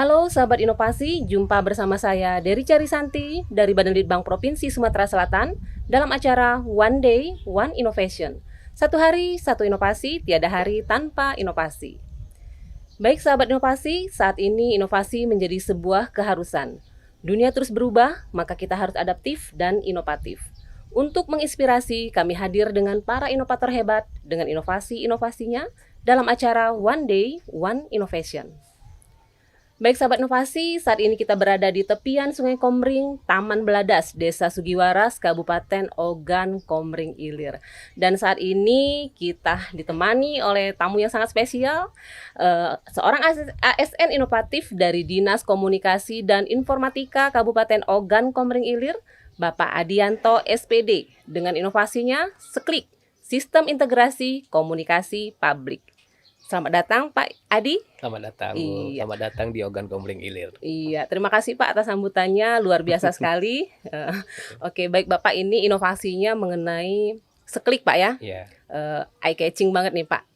Halo sahabat inovasi, jumpa bersama saya Dery Carisanti dari Badan Litbang Provinsi Sumatera Selatan dalam acara One Day, One Innovation. Satu hari, satu inovasi, tiada hari tanpa inovasi. Baik sahabat inovasi, saat ini inovasi menjadi sebuah keharusan. Dunia terus berubah, maka kita harus adaptif dan inovatif. Untuk menginspirasi, kami hadir dengan para inovator hebat dengan inovasi-inovasinya dalam acara One Day, One Innovation. Baik sahabat inovasi, saat ini kita berada di tepian Sungai Komring, Taman Beladas, Desa Sugiwaras, Kabupaten Ogan Komering Ilir. Dan saat ini kita ditemani oleh tamu yang sangat spesial, seorang ASN inovatif dari Dinas Komunikasi dan Informatika Kabupaten Ogan Komering Ilir, Bapak Adianto SPD, dengan inovasinya Seklik, Sistem Integrasi Komunikasi Publik. Selamat datang Pak Adi. Selamat datang, Iya. Selamat datang di Ogan Komering Ilir. Iya, terima kasih Pak atas sambutannya, luar biasa sekali. Oke, baik Bapak, ini inovasinya mengenai Seklik Pak ya. Ya. Eye catching banget nih Pak,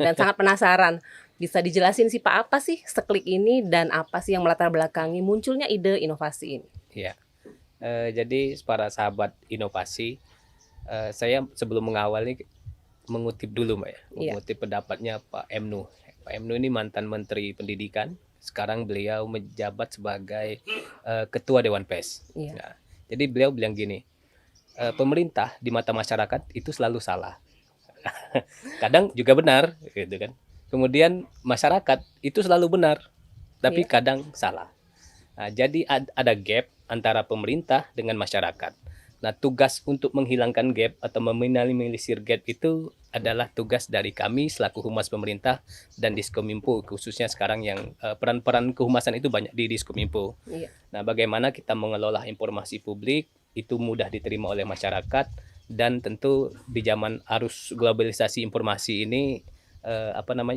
dan sangat penasaran. Bisa dijelasin sih Pak, apa sih Seklik ini dan apa sih yang melatar belakangi munculnya ide inovasi ini? Ya. Jadi para sahabat inovasi, saya sebelum mengawali mengutip dulu Mbak ya, mengutip pendapatnya Pak Emnu. Pak Emnu ini mantan Menteri Pendidikan, sekarang beliau menjabat sebagai Ketua Dewan Pers. Nah, jadi beliau bilang gini, pemerintah di mata masyarakat itu selalu salah. Kadang juga benar, gitu kan. Kemudian masyarakat itu selalu benar, tapi kadang salah. Nah, jadi ada gap antara pemerintah dengan masyarakat. Nah, tugas untuk menghilangkan gap atau meminimalisir gap itu adalah tugas dari kami selaku humas pemerintah dan Diskominfo, khususnya sekarang yang peran-peran kehumasan itu banyak di Diskominfo. Nah, bagaimana kita mengelola informasi publik itu mudah diterima oleh masyarakat, dan tentu di zaman arus globalisasi informasi ini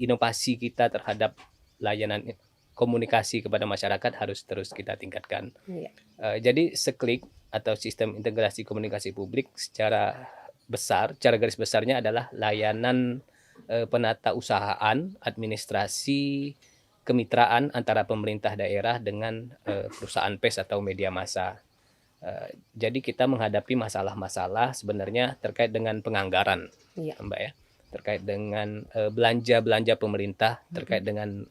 inovasi kita terhadap layanan komunikasi kepada masyarakat harus terus kita tingkatkan. Jadi Seklik atau Sistem Integrasi Komunikasi Publik secara garis besarnya adalah layanan penata usahaan, administrasi, kemitraan antara pemerintah daerah dengan perusahaan pers atau media massa. Jadi kita menghadapi masalah-masalah sebenarnya terkait dengan penganggaran, Mbak ya, terkait dengan belanja pemerintah, terkait dengan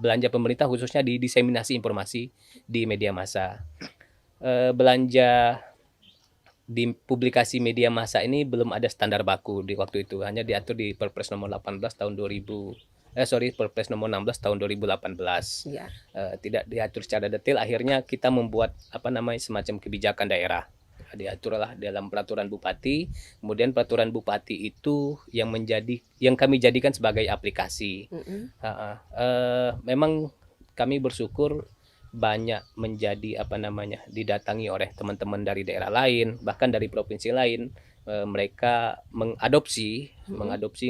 belanja pemerintah khususnya di diseminasi informasi di media massa. Belanja di publikasi media massa ini belum ada standar baku di waktu itu, hanya diatur di Perpres nomor 18 tahun 2000 Perpres nomor 16 tahun 2018. Tidak diatur secara detail, akhirnya kita membuat semacam kebijakan daerah. Diaturlah dalam peraturan bupati, kemudian peraturan bupati itu yang kami jadikan sebagai aplikasi. Memang kami bersyukur banyak menjadi didatangi oleh teman-teman dari daerah lain, bahkan dari provinsi lain. Mereka mengadopsi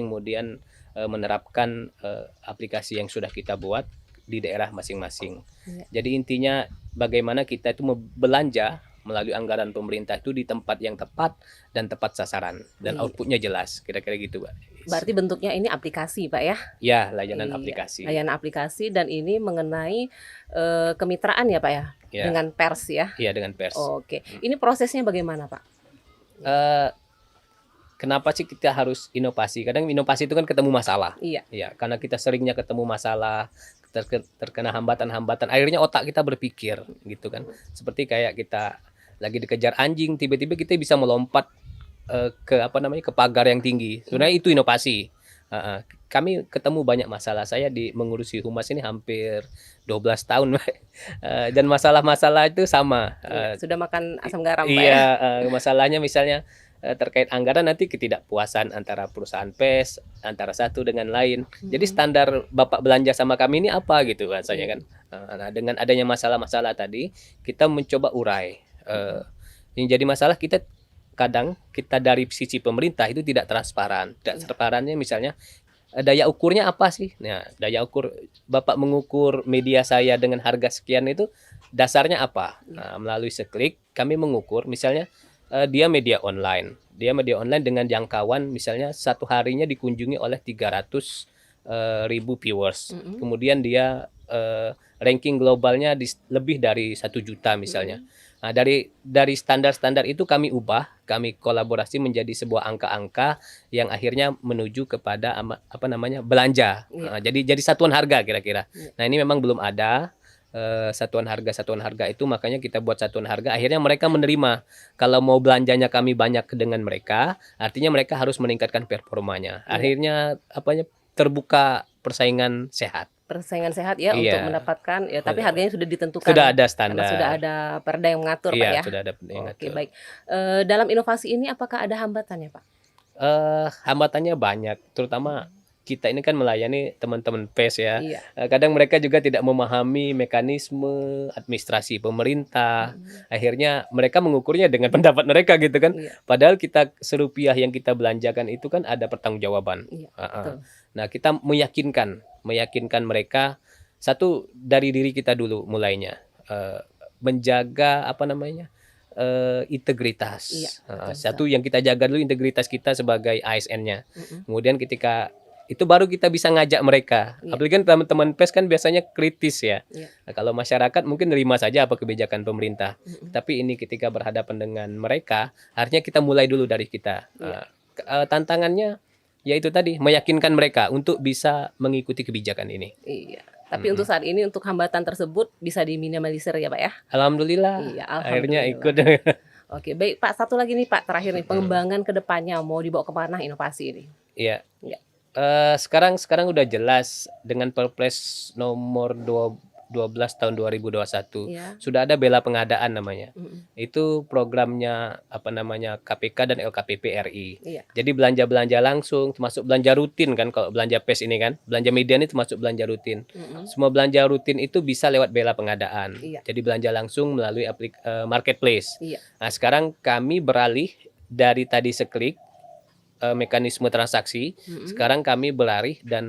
kemudian menerapkan aplikasi yang sudah kita buat di daerah masing-masing. Jadi intinya bagaimana kita itu belanja melalui anggaran pemerintah itu di tempat yang tepat dan tepat sasaran, dan outputnya jelas, kira-kira gitu Pak. Berarti bentuknya ini aplikasi Pak ya? Ya, layanan aplikasi. Layanan aplikasi, dan ini mengenai kemitraan ya Pak ya? Dengan pers ya? Iya, dengan pers. Oke, ini prosesnya bagaimana Pak? Kenapa sih kita harus inovasi? Kadang inovasi itu kan ketemu masalah. Ya, karena kita seringnya ketemu masalah, terkena hambatan-hambatan, akhirnya otak kita berpikir gitu kan. Seperti kayak kita lagi dikejar anjing, tiba-tiba kita bisa melompat ke pagar yang tinggi. Sebenarnya itu inovasi. Kami ketemu banyak masalah. Saya mengurusi humas ini hampir 12 tahun, dan masalah-masalah itu sama. Sudah makan asam garam Pak ya? Masalahnya misalnya terkait anggaran, nanti ketidakpuasan antara perusahaan pers antara satu dengan lain. Jadi standar Bapak belanja sama kami ini apa gitu rasanya kan. Nah, dengan adanya masalah-masalah tadi, kita mencoba urai. Yang jadi masalah kadang kita dari sisi pemerintah itu tidak transparan. Transparannya misalnya daya ukurnya apa sih? Nah, daya ukur Bapak mengukur media saya dengan harga sekian itu dasarnya apa? Nah, melalui Seklik kami mengukur misalnya dia media online dengan jangkauan misalnya satu harinya dikunjungi oleh 300.000 viewers. Kemudian dia ranking globalnya lebih dari 1 juta misalnya. Nah, dari standar-standar itu kami ubah, kami kolaborasi menjadi sebuah angka-angka yang akhirnya menuju kepada belanja. Iya. Jadi satuan harga kira-kira. Iya. Nah, ini memang belum ada satuan harga itu, makanya kita buat satuan harga. Akhirnya mereka menerima kalau mau belanjanya kami banyak dengan mereka, artinya mereka harus meningkatkan performanya. Iya. Akhirnya terbuka persaingan sehat. Persaingan sehat ya untuk Iya. mendapatkan ya, tapi harganya sudah ditentukan Sudah ada karena sudah standar. ada perda yang mengatur Pak Iya, ya. sudah ada yang Oke, ngatur. baik. Dalam inovasi ini apakah ada hambatannya Pak? Hambatannya banyak, terutama kita ini kan melayani teman-teman PES ya. Iya. Kadang mereka juga tidak memahami mekanisme administrasi pemerintah. Akhirnya mereka mengukurnya dengan pendapat mereka gitu kan. Iya. Padahal kita serupiah yang kita belanjakan itu kan ada pertanggungjawaban. Iya, Heeh. betul. Nah, kita meyakinkan mereka, satu dari diri kita dulu mulainya, menjaga integritas. Iya, betul, Satu yang kita jaga dulu integritas kita sebagai ASN-nya. Mm-mm. Kemudian ketika itu baru kita bisa ngajak mereka. Iya. Apalagi kan teman-teman PES kan biasanya kritis ya. Iya. Nah, kalau masyarakat mungkin nerima saja apa kebijakan pemerintah. Mm-mm. Tapi ini ketika berhadapan dengan mereka, artinya kita mulai dulu dari kita. Iya. Tantangannya yaitu tadi meyakinkan mereka untuk bisa mengikuti kebijakan ini. Iya. Tapi untuk saat ini untuk hambatan tersebut bisa diminimalisir ya Pak ya. Alhamdulillah. Iya, Akhirnya alhamdulillah. ikut. Oke, baik Pak. Satu lagi nih Pak, terakhir nih, pengembangan ke depannya mau dibawa kemana inovasi ini? Iya. Iya. Sekarang udah jelas dengan Perpres nomor 12 tahun 2021. Iya. Sudah ada bela pengadaan namanya. Mm-mm. Itu programnya KPK dan LKPP RI. Iya. Jadi belanja-belanja langsung, termasuk belanja rutin kan, kalau belanja PES ini kan. Belanja media ini termasuk belanja rutin. Mm-mm. Semua belanja rutin itu bisa lewat bela pengadaan. Iya. Jadi belanja langsung melalui marketplace. Iya. Nah, sekarang kami beralih dari tadi seklik mekanisme transaksi. Mm-mm. Sekarang kami beralih dan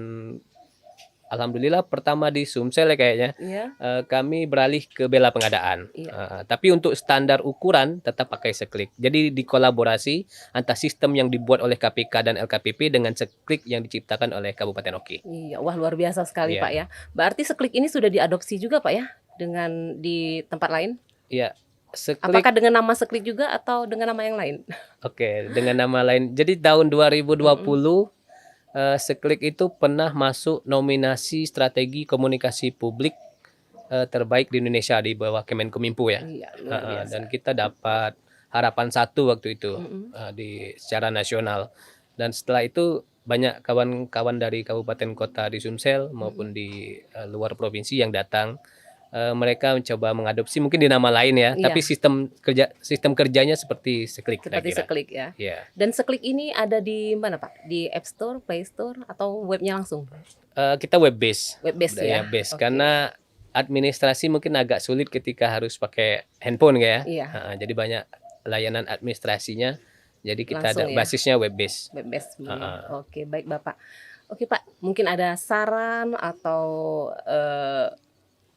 alhamdulillah pertama di Sumsel ya kayaknya. Iya. Kami beralih ke bela pengadaan. Iya. Tapi untuk standar ukuran tetap pakai seklik. Jadi dikolaborasi antara sistem yang dibuat oleh KPK dan LKPP dengan seklik yang diciptakan oleh Kabupaten Oki. Iya, wah luar biasa sekali Iya. Pak ya. Berarti seklik ini sudah diadopsi juga Pak ya dengan di tempat lain? Iya, seklik. Apakah dengan nama seklik juga atau dengan nama yang lain? Oke, dengan nama lain. Jadi tahun 2020 seklik itu pernah masuk nominasi strategi komunikasi publik terbaik di Indonesia di bawah Kemenkominfo ya. Iya, luar biasa. Dan kita dapat harapan 1 waktu itu Mm-mm. di secara nasional. Dan setelah itu banyak kawan-kawan dari kabupaten kota di Sumsel maupun di luar provinsi yang datang. Mereka mencoba mengadopsi mungkin di nama lain ya, Iya. tapi sistem kerjanya seperti seklik Seperti kira-kira. seklik ya. Ya. Dan seklik ini ada di mana Pak? Di App Store, Play Store, atau webnya langsung? Kita web base. Web base ya? Base. Oke. Karena administrasi mungkin agak sulit ketika harus pakai handphone ya. Iya. Jadi banyak layanan administrasinya. Jadi kita Langsung ada ya? basisnya web base. Web base. Oke, baik Bapak. Oke Pak, mungkin ada saran atau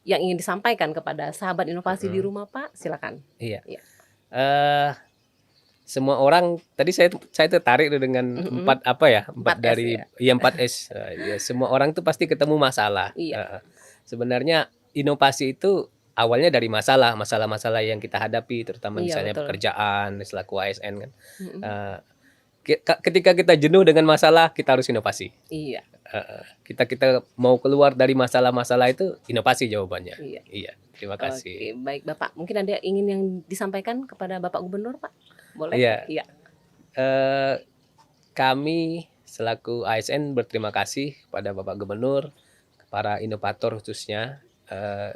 yang ingin disampaikan kepada sahabat inovasi di rumah Pak? Silakan. Iya. Iya. Semua orang tadi saya tertarik tuh dengan Mm-mm. empat 4S dari ya? 4S. Ya, semua orang tuh pasti ketemu masalah. Iya. Sebenarnya inovasi itu awalnya dari masalah-masalah yang kita hadapi, terutama Iya, misalnya betul. pekerjaan selaku ASN kan. Mm-mm. Ketika kita jenuh dengan masalah, kita harus inovasi. Iya. Kita mau keluar dari masalah-masalah itu, inovasi jawabannya. Iya. Terima kasih. Oke, baik Bapak. Mungkin ada ingin yang disampaikan kepada Bapak Gubernur Pak? Boleh? Iya. Kami selaku ASN berterima kasih kepada Bapak Gubernur, para inovator khususnya.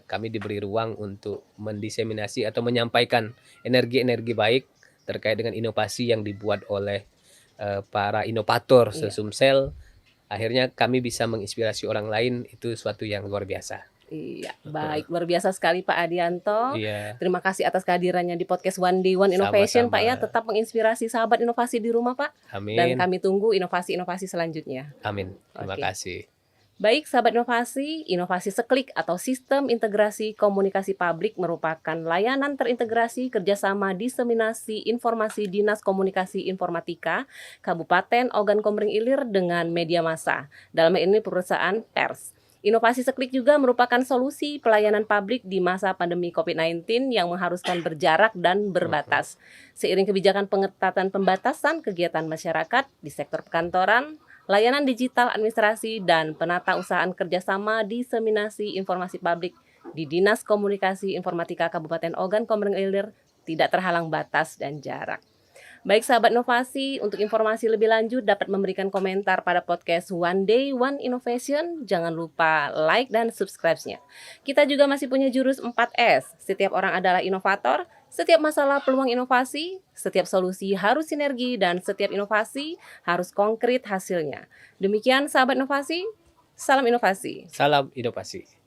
Kami diberi ruang untuk mendiseminasi atau menyampaikan energi-energi baik terkait dengan inovasi yang dibuat oleh para inovator Iya. se-Sumsel. Akhirnya kami bisa menginspirasi orang lain, itu suatu yang luar biasa. Iya, baik. Luar biasa sekali Pak Adianto. Iya. Terima kasih atas kehadirannya di podcast One Day One Innovation Sama-sama. Pak ya. Tetap menginspirasi sahabat inovasi di rumah Pak. Amin. Dan kami tunggu inovasi-inovasi selanjutnya. Amin. Terima Oke. kasih. Baik sahabat inovasi, inovasi seklik atau sistem integrasi komunikasi publik merupakan layanan terintegrasi kerjasama diseminasi informasi Dinas Komunikasi Informatika Kabupaten Ogan Komering Ilir dengan media massa. Dalam hal ini perusahaan pers. Inovasi seklik juga merupakan solusi pelayanan publik di masa pandemi COVID-19 yang mengharuskan berjarak dan berbatas. Seiring kebijakan pengetatan pembatasan kegiatan masyarakat di sektor perkantoran, layanan digital administrasi, dan penata usahaan kerjasama diseminasi informasi publik di Dinas Komunikasi Informatika Kabupaten Ogan Komering Ilir tidak terhalang batas dan jarak. Baik sahabat inovasi, untuk informasi lebih lanjut dapat memberikan komentar pada podcast One Day One Innovation. Jangan lupa like dan subscribe-nya. Kita juga masih punya jurus 4S. Setiap orang adalah inovator, setiap masalah peluang inovasi, setiap solusi harus sinergi, dan setiap inovasi harus konkret hasilnya. Demikian sahabat inovasi, salam inovasi. Salam inovasi.